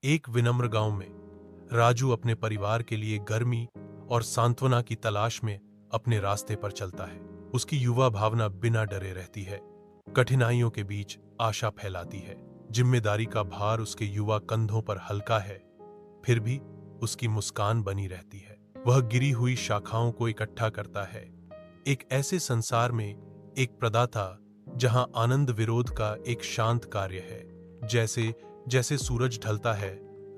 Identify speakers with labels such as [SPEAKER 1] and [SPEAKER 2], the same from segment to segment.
[SPEAKER 1] एक विनम्र गांव में राजू अपने परिवार के लिए गर्मी और सांत्वना की तलाश में अपने रास्ते पर चलता है। उसकी युवा भावना बिना डरे रहती है, कठिनाइयों के बीच आशा फैलाती है। जिम्मेदारी का भार उसके युवा कंधों पर हल्का है, फिर भी उसकी मुस्कान बनी रहती है। वह गिरी हुई शाखाओं को इकट्ठा करता है, एक ऐसे संसार में एक प्रदाता जहां आनंद विरोध का एक शांत कार्य है। जैसे जैसे सूरज ढलता है,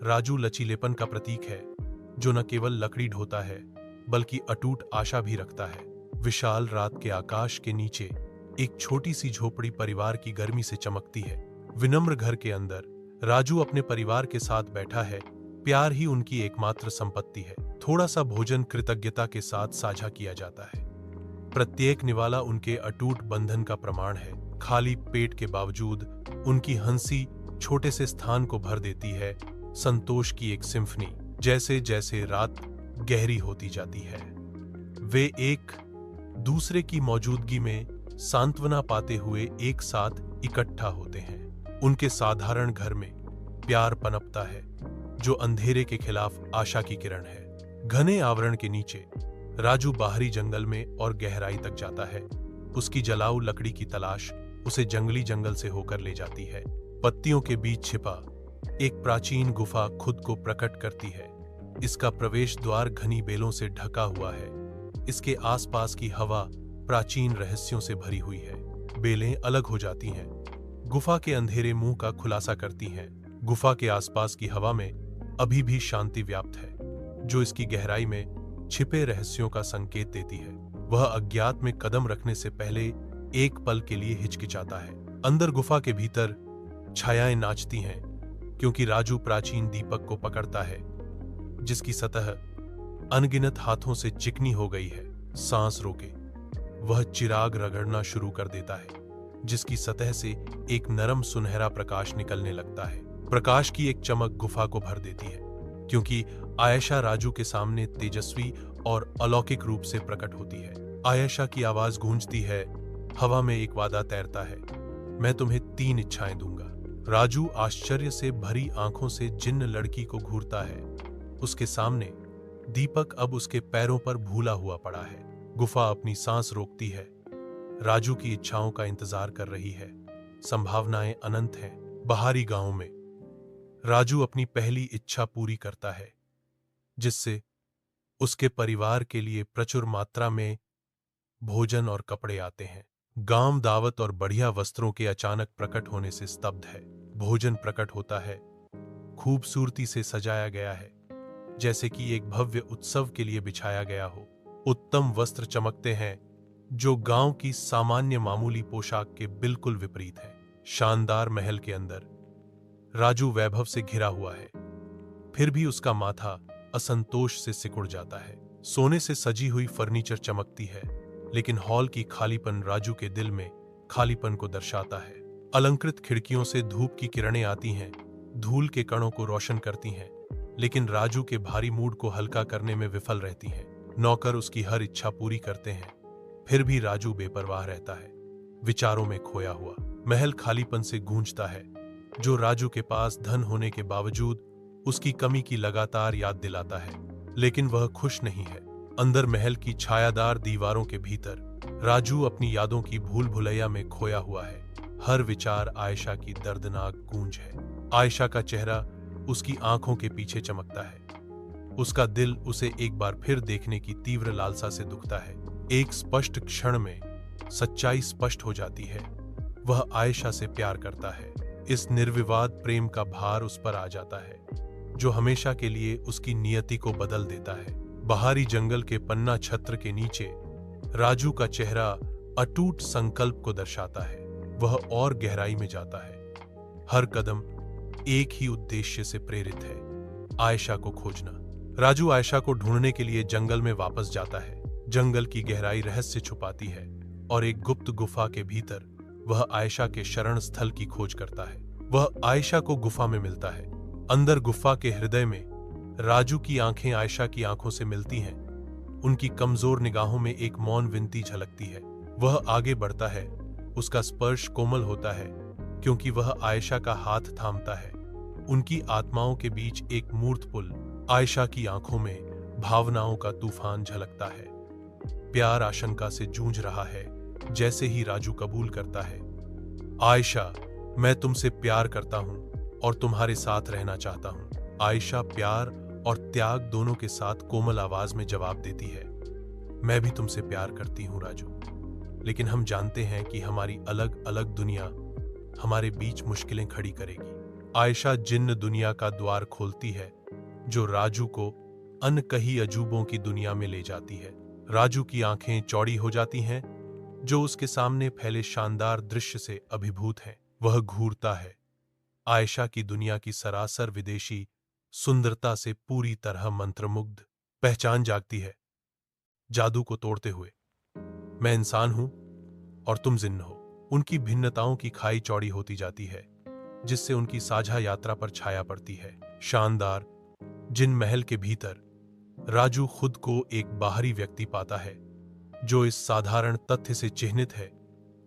[SPEAKER 1] राजू लचीलेपन का प्रतीक है, जो न केवल लकड़ी ढोता है बल्कि अटूट आशा भी रखता है। विशाल रात के आकाश के नीचे एक छोटी सी झोपड़ी परिवार की गर्मी से चमकती है। विनम्र घर के अंदर राजू अपने परिवार के साथ बैठा है। प्यार ही उनकी एकमात्र संपत्ति है। थोड़ा सा भोजन कृतज्ञता के साथ साझा किया जाता है। प्रत्येक निवाला उनके अटूट बंधन का प्रमाण है। खाली पेट के बावजूद उनकी हंसी छोटे से स्थान को भर देती है, संतोष की एक सिम्फनी। जैसे जैसे रात गहरी होती जाती है, वे एक दूसरे की मौजूदगी में सांत्वना पाते हुए एक साथ इकट्ठा होते हैं। उनके साधारण घर में प्यार पनपता है, जो अंधेरे के खिलाफ आशा की किरण है। घने आवरण के नीचे राजू बाहरी जंगल में और गहराई तक जाता है। उसकी जलाऊ लकड़ी की तलाश उसे जंगली जंगल से होकर ले जाती है। पत्तियों के बीच छिपा एक प्राचीन गुफा खुद को प्रकट करती है। इसका प्रवेश द्वार घनी बेलों से ढका हुआ है। इसके आसपास की हवा प्राचीन रहस्यों से भरी हुई है। बेलें अलग हो जाती हैं, गुफा के अंधेरे मुंह का खुलासा करती हैं। गुफा के आसपास की हवा में अभी भी शांति व्याप्त है, जो इसकी गहराई में छिपे रहस्यों का संकेत देती है। वह अज्ञात में कदम रखने से पहले एक पल के लिए हिचकिचाता है। अंदर गुफा के भीतर छायाएं नाचती हैं, क्योंकि राजू प्राचीन दीपक को पकड़ता है, जिसकी सतह अनगिनत हाथों से चिकनी हो गई है। सांस रोके वह चिराग रगड़ना शुरू कर देता है, जिसकी सतह से एक नरम सुनहरा प्रकाश निकलने लगता है। प्रकाश की एक चमक गुफा को भर देती है, क्योंकि आयशा राजू के सामने तेजस्वी और अलौकिक रूप से प्रकट होती है। आयशा की आवाज गूंजती है, हवा में एक वादा तैरता है, मैं तुम्हें 3 इच्छाएं दूंगा। राजू आश्चर्य से भरी आंखों से जिन्न लड़की को घूरता है। उसके सामने दीपक अब उसके पैरों पर भूला हुआ पड़ा है। गुफा अपनी सांस रोकती है, राजू की इच्छाओं का इंतजार कर रही है। संभावनाएं अनंत हैं। बाहरी गांव में राजू अपनी पहली इच्छा पूरी करता है, जिससे उसके परिवार के लिए प्रचुर मात्रा में भोजन और कपड़े आते हैं। गांव दावत और बढ़िया वस्त्रों के अचानक प्रकट होने से स्तब्ध है। भोजन प्रकट होता है, खूबसूरती से सजाया गया है, जैसे कि एक भव्य उत्सव के लिए बिछाया गया हो। उत्तम वस्त्र चमकते हैं, जो गांव की सामान्य मामूली पोशाक के बिल्कुल विपरीत है। शानदार महल के अंदर राजू वैभव से घिरा हुआ है, फिर भी उसका माथा असंतोष से सिकुड़ जाता है। सोने से सजी हुई फर्नीचर चमकती है, लेकिन हॉल की खालीपन राजू के दिल में खालीपन को दर्शाता है। अलंकृत खिड़कियों से धूप की किरणें आती हैं, धूल के कणों को रोशन करती हैं, लेकिन राजू के भारी मूड को हल्का करने में विफल रहती हैं। नौकर उसकी हर इच्छा पूरी करते हैं, फिर भी राजू बेपरवाह रहता है, विचारों में खोया हुआ। महल खालीपन से गूंजता है, जो राजू के पास धन होने के बावजूद उसकी कमी की लगातार याद दिलाता है, लेकिन वह खुश नहीं है। अंदर महल की छायादार दीवारों के भीतर राजू अपनी यादों की भूल भुलैया में खोया हुआ है। हर विचार आयशा की दर्दनाक गूंज है। आयशा का चेहरा उसकी आंखों के पीछे चमकता है। उसका दिल उसे एक बार फिर देखने की तीव्र लालसा से दुखता है। एक स्पष्ट क्षण में सच्चाई स्पष्ट हो जाती है, वह आयशा से प्यार करता है। इस निर्विवाद प्रेम का भार उस पर आ जाता है, जो हमेशा के लिए उसकी नियति को बदल देता है। बाहरी जंगल के पन्ना छत्र के नीचे राजू का चेहरा अटूट संकल्प को दर्शाता है। वह और गहराई में जाता है, हर कदम एक ही उद्देश्य से प्रेरित है, आयशा को खोजना। राजू आयशा को ढूंढने के लिए जंगल में वापस जाता है। जंगल की गहराई रहस्य छुपाती है, और एक गुप्त गुफा के भीतर वह आयशा के शरण स्थल की खोज करता है। वह आयशा को गुफा में मिलता है। अंदर गुफा के हृदय में राजू की आंखें आयशा की आंखों से मिलती हैं। उनकी कमजोर निगाहों में एक मौन विनती झलकती है। वह आगे बढ़ता है, उसका स्पर्श कोमल होता है, क्योंकि वह आयशा का हाथ थामता है। उनकी आत्माओं के बीच एक मूर्त पुल। आयशा की आंखों में भावनाओं का तूफान झलकता है। प्यार आशंका से जूझ रहा है। जैसे ही राजू कबूल करता है, आयशा, मैं तुमसे प्यार करता हूं और तुम्हारे साथ रहना चाहता हूं। आयशा प्यार और त्याग दोनों के साथ कोमल आवाज में जवाब देती है, मैं भी तुमसे प्यार करती हूं राजू, लेकिन हम जानते हैं कि हमारी अलग अलग दुनिया हमारे बीच मुश्किलें खड़ी करेगी। आयशा जिन्न दुनिया का द्वार खोलती है, जो राजू को अनकही अजूबों की दुनिया में ले जाती है। राजू की आंखें चौड़ी हो जाती हैं, जो उसके सामने फैले शानदार दृश्य से अभिभूत है। वह घूरता है। आयशा की दुनिया की सरासर विदेशी सुंदरता से पूरी तरह मंत्रमुग्ध। पहचान जागती है, जादू को तोड़ते हुए। मैं इंसान हूं और तुम जिन्न हो। उनकी भिन्नताओं की खाई चौड़ी होती जाती है, जिससे उनकी साझा यात्रा पर छाया पड़ती है। शानदार जिन महल के भीतर राजू खुद को एक बाहरी व्यक्ति पाता है, जो इस साधारण तथ्य से चिह्नित है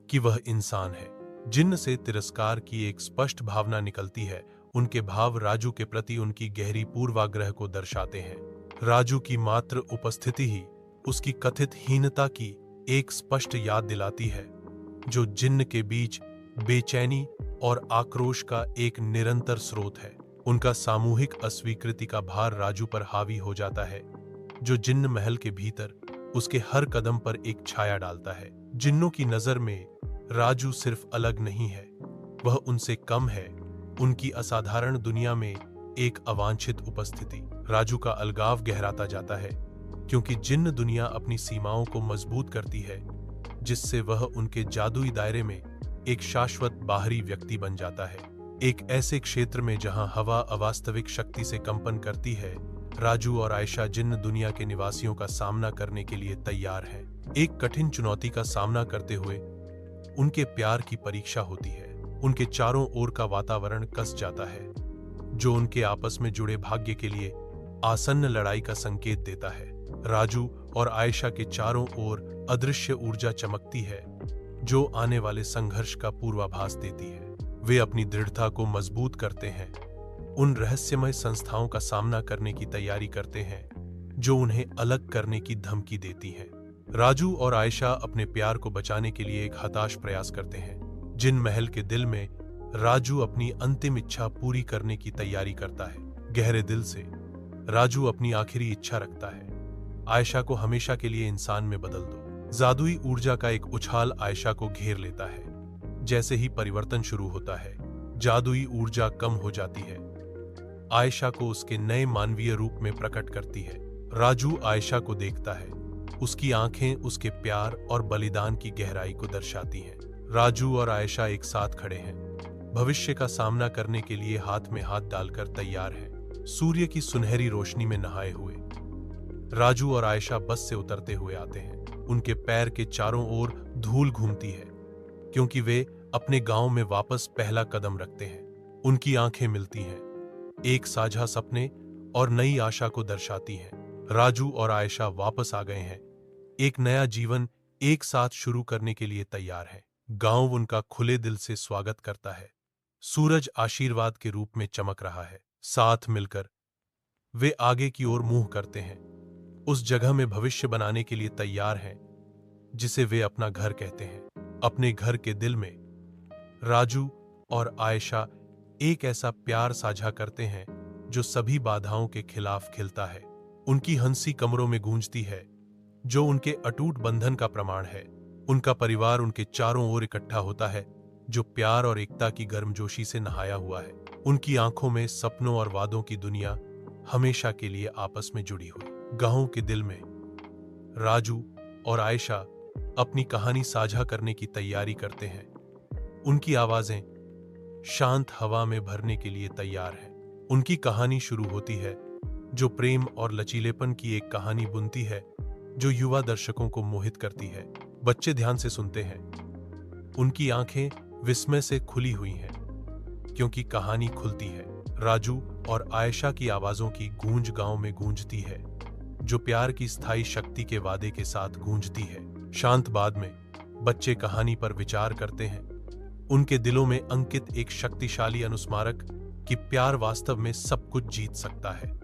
[SPEAKER 1] कि वह इंसान है। जिन्न से तिरस्कार की एक स्पष्ट भावना निकलती है। उनके भाव राजू के प्रति उनकी गहरी पूर्वाग्रह को दर्शाते हैं। राजू की मात्र उपस्थिति ही उसकी कथित हीनता की एक स्पष्ट याद दिलाती है, जो जिन्न के बीच बेचैनी और आक्रोश का एक निरंतर स्रोत है। उनका सामूहिक अस्वीकृति का भार राजू पर हावी हो जाता है, जो जिन्न महल के भीतर उसके हर कदम पर एक छाया डालता है। जिन्नों की नजर में राजू सिर्फ अलग नहीं है, वह उनसे कम है। उनकी असाधारण दुनिया में एक अवांछित उपस्थिति। राजू का अलगाव गहराता जाता है, क्योंकि जिन्न दुनिया अपनी सीमाओं को मजबूत करती है, जिससे वह उनके जादुई दायरे में एक शाश्वत बाहरी व्यक्ति बन जाता है। एक ऐसे क्षेत्र में जहां हवा अवास्तविक शक्ति से कंपन करती है, राजू और आयशा जिन्न दुनिया के निवासियों का सामना करने के लिए तैयार हैं। एक कठिन चुनौती का सामना करते हुए उनके प्यार की परीक्षा होती है। उनके चारों ओर का वातावरण कस जाता है, जो उनके आपस में जुड़े भाग्य के लिए आसन्न लड़ाई का संकेत देता है। राजू और आयशा के चारों ओर अदृश्य ऊर्जा चमकती है, जो आने वाले संघर्ष का पूर्वाभास देती है। वे अपनी दृढ़ता को मजबूत करते हैं, उन रहस्यमय संस्थाओं का सामना करने की तैयारी करते हैं, जो उन्हें अलग करने की धमकी देती हैं। राजू और आयशा अपने प्यार को बचाने के लिए एक हताश प्रयास करते हैं। जिन महल के दिल में राजू अपनी अंतिम इच्छा पूरी करने की तैयारी करता है। गहरे दिल से राजू अपनी आखिरी इच्छा रखता है, आयशा को हमेशा के लिए इंसान में बदल दो। जादुई ऊर्जा का एक उछाल आयशा को घेर लेता है। जैसे ही परिवर्तन शुरू होता है, जादुई ऊर्जा कम हो जाती है, आयशा को उसके नए मानवीय रूप में प्रकट करती है। राजू आयशा को देखता है, उसकी आंखें उसके प्यार और बलिदान की गहराई को दर्शाती हैं। राजू और आयशा एक साथ खड़े हैं, भविष्य का सामना करने के लिए हाथ में हाथ डालकर तैयार हैं। सूर्य की सुनहरी रोशनी में नहाए हुए राजू और आयशा बस से उतरते हुए आते हैं। उनके पैर के चारों ओर धूल घूमती है, क्योंकि वे अपने गांव में वापस पहला कदम रखते हैं। उनकी आंखें मिलती हैं, एक साझा सपने और नई आशा को दर्शाती हैं। राजू और आयशा वापस आ गए हैं, एक नया जीवन एक साथ शुरू करने के लिए तैयार है। गांव उनका खुले दिल से स्वागत करता है। सूरज आशीर्वाद के रूप में चमक रहा है। साथ मिलकर वे आगे की ओर मुंह करते हैं, उस जगह में भविष्य बनाने के लिए तैयार हैं जिसे वे अपना घर कहते हैं। अपने घर के दिल में राजू और आयशा एक ऐसा प्यार साझा करते हैं जो सभी बाधाओं के खिलाफ खिलता है। उनकी हंसी कमरों में गूंजती है, जो उनके अटूट बंधन का प्रमाण है। उनका परिवार उनके चारों ओर इकट्ठा होता है, जो प्यार और एकता की गर्मजोशी से नहाया हुआ है। उनकी आंखों में सपनों और वादों की दुनिया हमेशा के लिए आपस में जुड़ी हुई। गांव के दिल में राजू और आयशा अपनी कहानी साझा करने की तैयारी करते हैं। उनकी आवाजें शांत हवा में भरने के लिए तैयार हैं। उनकी कहानी शुरू होती है, जो प्रेम और लचीलेपन की एक कहानी बुनती है, जो युवा दर्शकों को मोहित करती है। बच्चे ध्यान से सुनते हैं, उनकी आंखें विस्मय से खुली हुई हैं, क्योंकि कहानी खुलती है। राजू और आयशा की आवाजों की गूंज गांव में गूंजती है, जो प्यार की स्थायी शक्ति के वादे के साथ गूंजती है। शांत बाद में बच्चे कहानी पर विचार करते हैं। उनके दिलों में अंकित एक शक्तिशाली अनुस्मारक कि प्यार वास्तव में सब कुछ जीत सकता है।